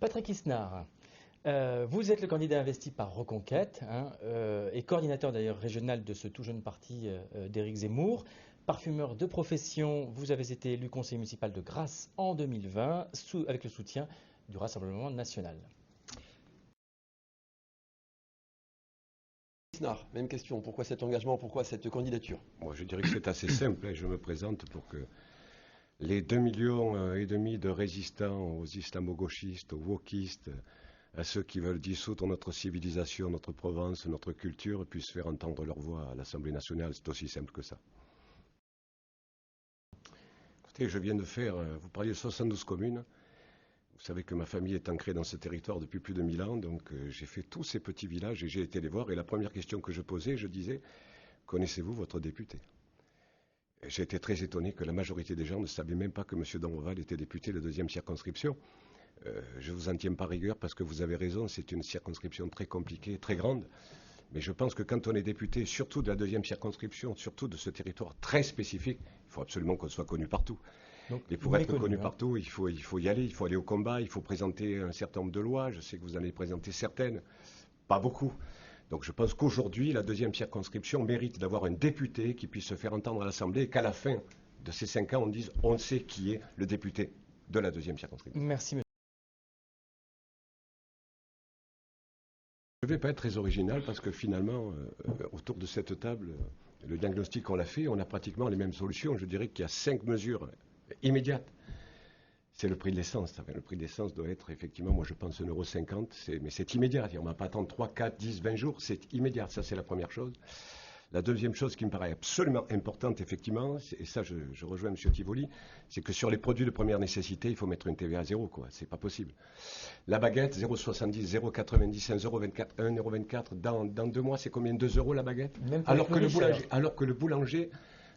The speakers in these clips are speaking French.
Patrick Isnard, vous êtes le candidat investi par Reconquête et coordinateur d'ailleurs régional de ce tout jeune parti d'Éric Zemmour. Parfumeur de profession, vous avez été élu conseiller municipal de Grasse en 2020 avec le soutien du Rassemblement national. Isnard, même question. Pourquoi cet engagement? Pourquoi cette candidature? Moi, je dirais que c'est assez simple. Je me présente pour que les 2,5 millions de résistants aux islamo-gauchistes, aux wokistes, à ceux qui veulent dissoudre notre civilisation, notre Provence, notre culture, puissent faire entendre leur voix à l'Assemblée nationale. C'est aussi simple que ça. Écoutez, je viens de faire, vous parliez de 72 communes. Vous savez que ma famille est ancrée dans ce territoire depuis plus de 1000 ans, donc j'ai fait tous ces petits villages et j'ai été les voir. Et la première question que je posais, je disais, connaissez-vous votre député? J'ai été très étonné que la majorité des gens ne savaient même pas que M. D'Ambreval était député de la 2e circonscription. Je ne vous en tiens pas rigueur parce que vous avez raison, c'est une circonscription très compliquée, très grande. Mais je pense que quand on est député, surtout de la 2e circonscription, surtout de ce territoire très spécifique, il faut absolument qu'on soit connu partout. Donc, et pour être connu partout, il faut y aller, il faut aller au combat, il faut présenter un certain nombre de lois. Je sais que vous en avez présenté certaines, pas beaucoup. Donc je pense qu'aujourd'hui, la 2e circonscription mérite d'avoir un député qui puisse se faire entendre à l'Assemblée et qu'à la fin de ces 5 ans, on dise on sait qui est le député de la 2e circonscription. Merci, monsieur. Je ne vais pas être très original parce que finalement, autour de cette table, le diagnostic qu'on l'a fait, on a pratiquement les mêmes solutions. Je dirais qu'il y a 5 mesures immédiates. C'est le prix de l'essence. Enfin, le prix de l'essence doit être effectivement, moi je pense 1,50 €, mais c'est immédiat. On ne va pas attendre 3, 4, 10, 20 jours, c'est immédiat. Ça, c'est la première chose. La deuxième chose qui me paraît absolument importante, effectivement, et ça je rejoins M. Tivoli, c'est que sur les produits de première nécessité, il faut mettre une TVA à zéro, quoi. C'est pas possible. La baguette, 0,70, 0,90, 1,24 €, 1,24 €. Dans 2 mois, c'est combien? 2 € la baguette? Alors que le boulanger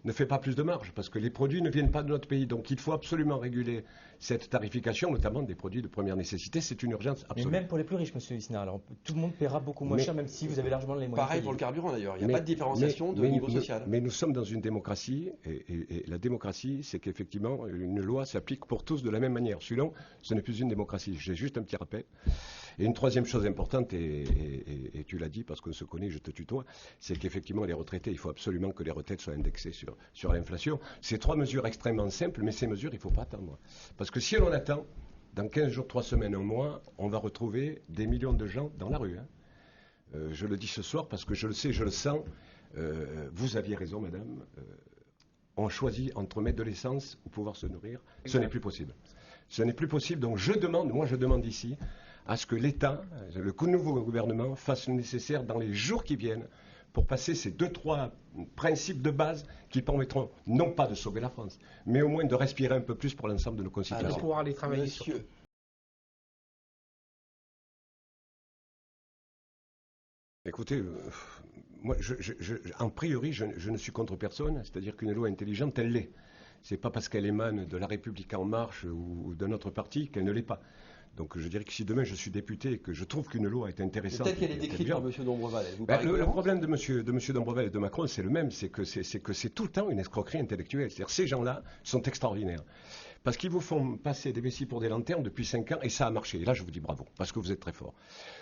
ne fait pas plus de marge, parce que les produits ne viennent pas de notre pays. Donc il faut absolument réguler cette tarification, notamment des produits de première nécessité. C'est une urgence absolue. Mais même pour les plus riches, monsieur Isnard, alors tout le monde paiera beaucoup moins cher, même si vous avez largement les moyens. Pareil pour le carburant d'ailleurs, il n'y a pas de différenciation de niveau social. Mais nous sommes dans une démocratie, et la démocratie, c'est qu'effectivement, une loi s'applique pour tous de la même manière. Sinon, ce n'est plus une démocratie. J'ai juste un petit rappel. Et une troisième chose importante, et tu l'as dit parce qu'on se connaît, je te tutoie, c'est qu'effectivement, les retraités, il faut absolument que les retraites soient indexées sur l'inflation. C'est 3 mesures extrêmement simples, mais ces mesures, il ne faut pas attendre. Parce que si l'on attend, dans 15 jours, 3 semaines, un mois, on va retrouver des millions de gens dans la rue. Je le dis ce soir parce que je le sais, je le sens. Vous aviez raison, madame. On choisit entre mettre de l'essence ou pouvoir se nourrir. Ce n'est plus possible. Ce n'est plus possible. Donc je demande ici à ce que l'État, le nouveau gouvernement, fasse le nécessaire dans les jours qui viennent pour passer ces 2-3 principes de base qui permettront non pas de sauver la France, mais au moins de respirer un peu plus pour l'ensemble de nos concitoyens. De pouvoir aller travailler. Monsieur. Écoutez, moi, en priori, je ne suis contre personne, c'est-à-dire qu'une loi intelligente, elle l'est. C'est pas parce qu'elle émane de La République En Marche ou d'un autre parti qu'elle ne l'est pas. Donc je dirais que si demain je suis député et que je trouve qu'une loi est intéressante... Peut-être qu'elle est décrite par M. D'Ambreval. Le problème de M. D'Ambreval et de Macron, c'est le même, c'est que c'est tout le temps une escroquerie intellectuelle. C'est-à-dire ces gens-là sont extraordinaires. Parce qu'ils vous font passer des vessies pour des lanternes depuis 5 ans et ça a marché. Et là, je vous dis bravo, parce que vous êtes très fort.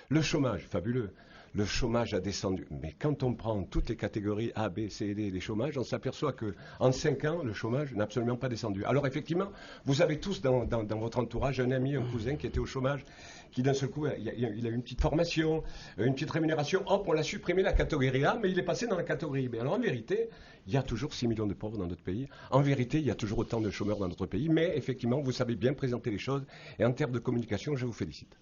Le chômage, fabuleux. Le chômage a descendu. Mais quand on prend toutes les catégories A, B, C et D des chômages, on s'aperçoit qu'en 5 ans, le chômage n'a absolument pas descendu. Alors effectivement, vous avez tous dans votre entourage un ami, un cousin qui était au chômage, qui d'un seul coup, il a eu une petite formation, une petite rémunération. Hop, on l'a supprimé la catégorie A, mais il est passé dans la catégorie B. Alors en vérité, il y a toujours 6 millions de pauvres dans notre pays. En vérité, il y a toujours autant de chômeurs dans notre pays. Mais effectivement, vous savez bien présenter les choses. Et en termes de communication, je vous félicite.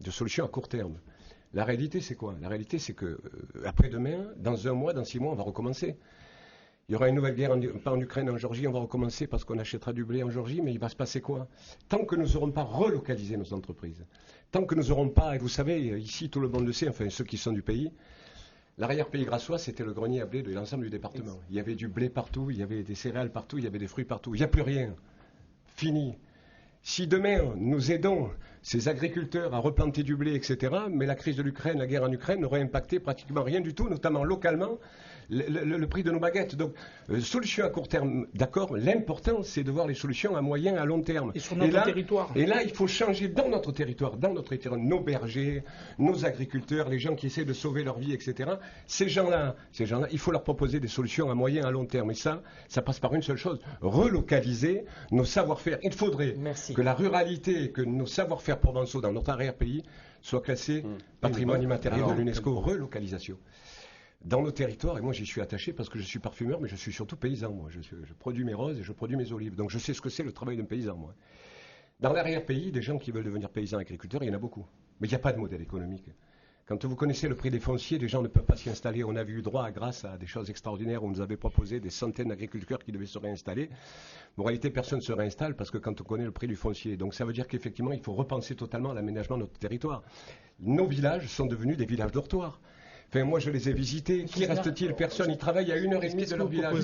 De solutions à court terme. La réalité, c'est quoi? La réalité, c'est que après-demain, dans 1 mois, dans 6 mois, on va recommencer. Il y aura une nouvelle guerre, pas en Ukraine, en Géorgie, on va recommencer parce qu'on achètera du blé en Géorgie, mais il va se passer quoi? Tant que nous n'aurons pas relocalisé nos entreprises, tant que nous n'aurons pas, et vous savez, ici, tout le monde le sait, enfin ceux qui sont du pays, l'arrière-pays grassois, c'était le grenier à blé de l'ensemble du département. Il y avait du blé partout, il y avait des céréales partout, il y avait des fruits partout. Il n'y a plus rien. Fini. Si demain, nous aidons ces agriculteurs à replanter du blé, etc., mais la crise de l'Ukraine, la guerre en Ukraine n'aurait impacté pratiquement rien du tout, notamment localement, le prix de nos baguettes. Donc, solution à court terme, d'accord, l'important, c'est de voir les solutions à moyen, à long terme. Et sur notre territoire. Et là, il faut changer dans notre territoire, nos bergers, nos agriculteurs, les gens qui essaient de sauver leur vie, etc. Ces gens-là, il faut leur proposer des solutions à moyen, à long terme. Et ça passe par une seule chose, relocaliser nos savoir-faire. Il faudrait que la ruralité, que nos savoir-faire provençaux dans notre arrière-pays soient classés patrimoine immatériel de l'UNESCO. Relocalisation. Dans nos territoires, et moi j'y suis attaché parce que je suis parfumeur, mais je suis surtout paysan, moi. Je produis mes roses et je produis mes olives. Donc je sais ce que c'est le travail d'un paysan, moi. Dans l'arrière-pays, des gens qui veulent devenir paysans agriculteurs, il y en a beaucoup. Mais il n'y a pas de modèle économique. Quand vous connaissez le prix des fonciers, les gens ne peuvent pas s'y installer. On a eu droit, grâce à des choses extraordinaires, où on nous avait proposé des centaines d'agriculteurs qui devaient se réinstaller. En réalité, personne ne se réinstalle parce que quand on connaît le prix du foncier. Donc ça veut dire qu'effectivement, il faut repenser totalement l'aménagement de notre territoire. Nos villages sont devenus des villages dortoirs. Enfin, moi, je les ai visités. Qui reste-t-il? Personne. Ils travaillent à 1h30 de leur village.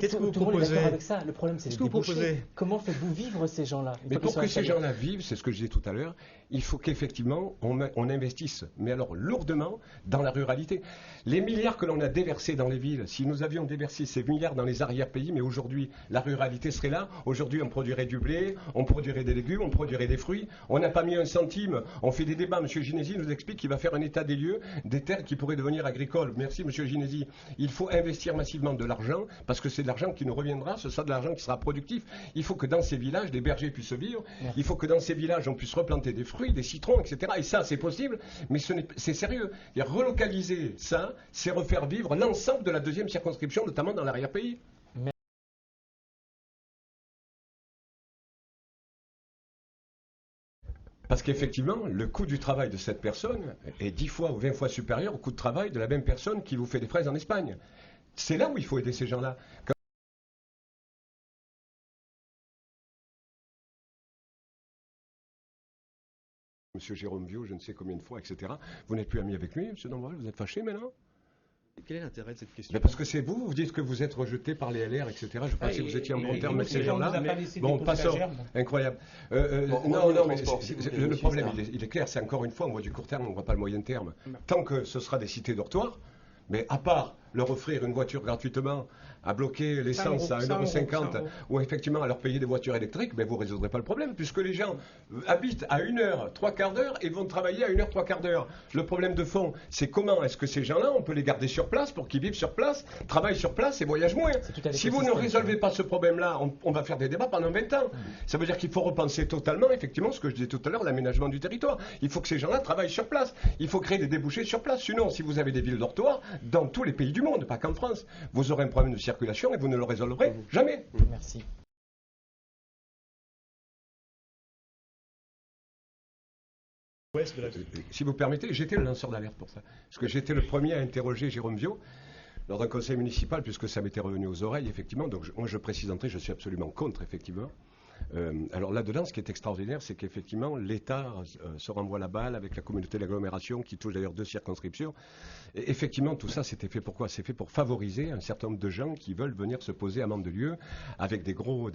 Qu'est-ce que vous proposez? Avec ça. Le problème, c'est les débouchés. Comment faites-vous vivre ces gens-là? Mais pour que ces gens-là vivent, c'est ce que je disais tout à l'heure, il faut qu'effectivement, on investisse, mais alors lourdement, dans la ruralité. Les milliards que l'on a déversés dans les villes, si nous avions déversé ces milliards dans les arrière-pays, mais aujourd'hui, la ruralité serait là. Aujourd'hui, on produirait du blé, on produirait des légumes, on produirait des fruits. On n'a pas mis un centime. On fait des débats. Monsieur Ginési nous explique qu'il va faire un état des lieux des terres qui pourraient devenir agricoles. Merci, monsieur Ginési. Il faut investir massivement de l'argent, parce que c'est de l'argent qui nous reviendra, ce sera de l'argent qui sera productif. Il faut que dans ces villages, des bergers puissent vivre. Il faut que dans ces villages, on puisse replanter des fruits, des citrons, etc. Et ça, c'est possible, mais c'est sérieux. Et relocaliser ça, c'est refaire vivre l'ensemble de la deuxième circonscription, notamment dans l'arrière-pays. Parce qu'effectivement, le coût du travail de cette personne est 10 fois ou 20 fois supérieur au coût de travail de la même personne qui vous fait des fraises en Espagne. C'est là où il faut aider ces gens-là. Monsieur Jérôme Viau, je ne sais combien de fois, etc. Vous n'êtes plus ami avec lui, monsieur Dombrel, vous êtes fâché maintenant? Quel est l'intérêt de cette question? Mais parce que c'est vous dites que vous êtes rejeté par les LR, etc. Je pense que vous étiez en bon terme avec ces gens-là. Bon, passons. Incroyable. Non, mais le problème, il est clair, c'est encore une fois, on voit du court terme, on ne voit pas le moyen terme. Tant que ce sera des cités dortoirs, mais à part leur offrir une voiture gratuitement, à bloquer l'essence à 1,50 € ou effectivement à leur payer des voitures électriques, ben vous ne résoudrez pas le problème, puisque les gens habitent à 1h, 3/4 et vont travailler à 1h, 3/4. Le problème de fond, c'est comment est-ce que ces gens-là, on peut les garder sur place pour qu'ils vivent sur place, travaillent sur place et voyagent moins. Si vous ne résolvez pas ce problème-là, on va faire des débats pendant 20 ans. Ça veut dire qu'il faut repenser totalement, effectivement, ce que je disais tout à l'heure, l'aménagement du territoire. Il faut que ces gens-là travaillent sur place. Il faut créer des débouchés sur place. Sinon, si vous avez des villes dortoirs, dans tous les pays du monde, pas qu'en France, vous aurez un problème de circulation et vous ne le résolverez jamais. Merci. Si vous permettez, j'étais le lanceur d'alerte pour ça. Parce que j'étais le premier à interroger Jérôme Viau lors d'un conseil municipal, puisque ça m'était revenu aux oreilles, effectivement. Donc moi, je précise d'entrée, je suis absolument contre, effectivement. Alors là-dedans, ce qui est extraordinaire, c'est qu'effectivement, l'État se renvoie la balle avec la communauté d'agglomération, qui touche d'ailleurs 2 circonscriptions. Et effectivement, tout ça, c'était fait pourquoi? C'est fait pour favoriser un certain nombre de gens qui veulent venir se poser à Mandelieu avec des gros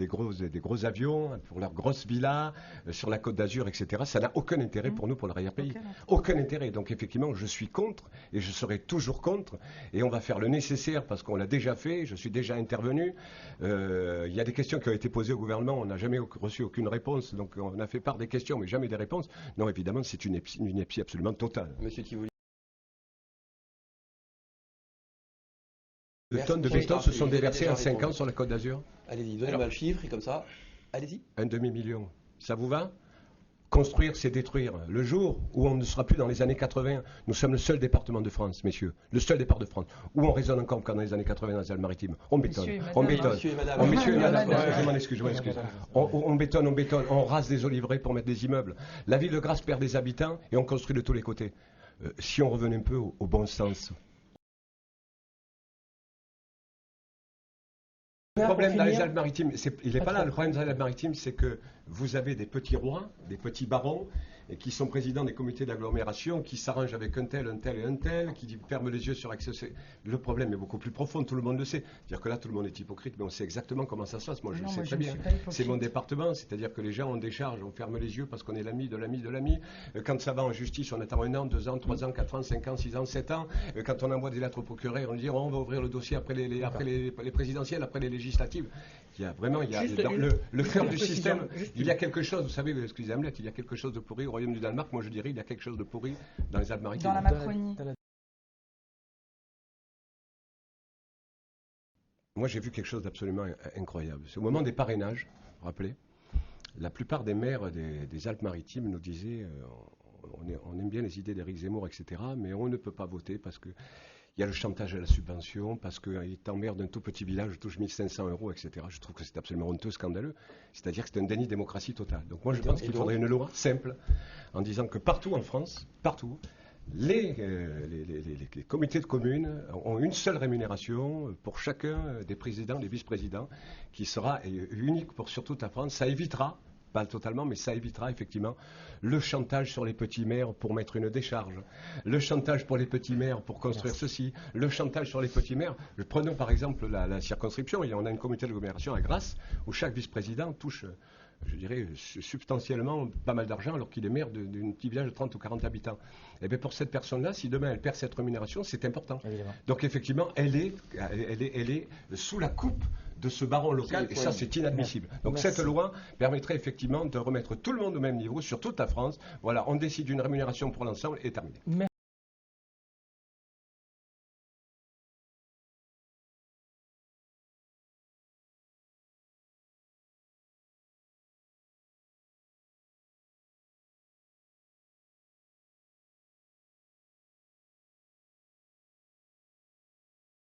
avions, pour leurs grosses villas, sur la Côte d'Azur, etc. Ça n'a aucun intérêt pour nous, pour l'arrière-pays. Aucun intérêt. Donc effectivement, je suis contre et je serai toujours contre. Et on va faire le nécessaire parce qu'on l'a déjà fait. Je suis déjà intervenu. Il y a des questions qui ont été posées au gouvernement. On n'a jamais reçu aucune réponse. Donc on a fait part des questions, mais jamais des réponses. Non, évidemment, c'est une ineptie absolument totale. Monsieur Tivoli. De tonnes de béton se sont déversées en 5 ans sur la Côte d'Azur. Allez-y, donnez-moi le chiffre et comme ça, allez-y. 1,5 million. Ça vous va? Construire, c'est détruire. Le jour où on ne sera plus dans les années 80, nous sommes le seul département de France, messieurs, le seul départ de France, où on résonne encore comme dans les années 80 dans les Alpes-Maritimes. On bétonne, on bétonne. Monsieur et madame. Oh, messieurs et madame, je m'en excuse. On bétonne, on rase des oliveraies pour mettre des immeubles. La ville de Grasse perd des habitants et on construit de tous les côtés. Si on revenait un peu au bon sens, Le problème dans les Alpes-Maritimes, il n'est pas là. Le problème dans les Alpes-Maritimes, c'est que vous avez des petits rois, des petits barons, et qui sont présidents des comités d'agglomération, qui s'arrangent avec un tel et un tel, qui ferment les yeux sur l'accès. Le problème est beaucoup plus profond, tout le monde le sait. C'est-à-dire que là, tout le monde est hypocrite, mais on sait exactement comment ça se passe. Moi, je le sais très bien. C'est mon département, c'est-à-dire que les gens ont des charges, on ferme les yeux parce qu'on est l'ami de l'ami de l'ami. Quand ça va en justice, on attend 1 an, 2 ans, 3 ans, 4 ans, 5 ans, 6 ans, 7 ans. Quand on envoie des lettres au procureur, on dit on va ouvrir le dossier après les présidentielles, après les législatives. Il y a vraiment, dans le cœur du système, il y a quelque chose, vous savez, excusez Hamlet, il y a quelque chose de pourri au royaume du Danemark. Moi, je dirais, il y a quelque chose de pourri dans les Alpes-Maritimes. Dans la Macronie. Moi, j'ai vu quelque chose d'absolument incroyable. C'est au moment des parrainages, vous vous rappelez, la plupart des maires des Alpes-Maritimes nous disaient on aime bien les idées d'Éric Zemmour, etc., mais on ne peut pas voter parce que il y a le chantage à la subvention, parce qu'il est en maire d'un tout petit village, je touche 1 500 €, etc. Je trouve que c'est absolument honteux, scandaleux. C'est-à-dire que c'est un déni de démocratie totale. Donc moi, je pense qu'il faudrait une loi simple, en disant que partout en France, partout, les comités de communes ont une seule rémunération pour chacun des présidents, des vice-présidents, qui sera unique sur toute la France. Ça évitera, pas totalement, mais ça évitera effectivement le chantage sur les petits maires pour mettre une décharge, le chantage pour les petits maires pour construire ceci, le chantage sur les petits maires. Prenons par exemple la circonscription, on a une comité d'agglomération à Grasse où chaque vice-président touche, je dirais, substantiellement pas mal d'argent alors qu'il est maire d'un petit village de 30 ou 40 habitants. Et bien pour cette personne-là, si demain elle perd cette rémunération, c'est important. Évidemment. Donc effectivement, elle est sous la coupe de ce baron local, et ça c'est inadmissible. Donc cette loi permettrait effectivement de remettre tout le monde au même niveau sur toute la France. Voilà, on décide d'une rémunération pour l'ensemble et terminé.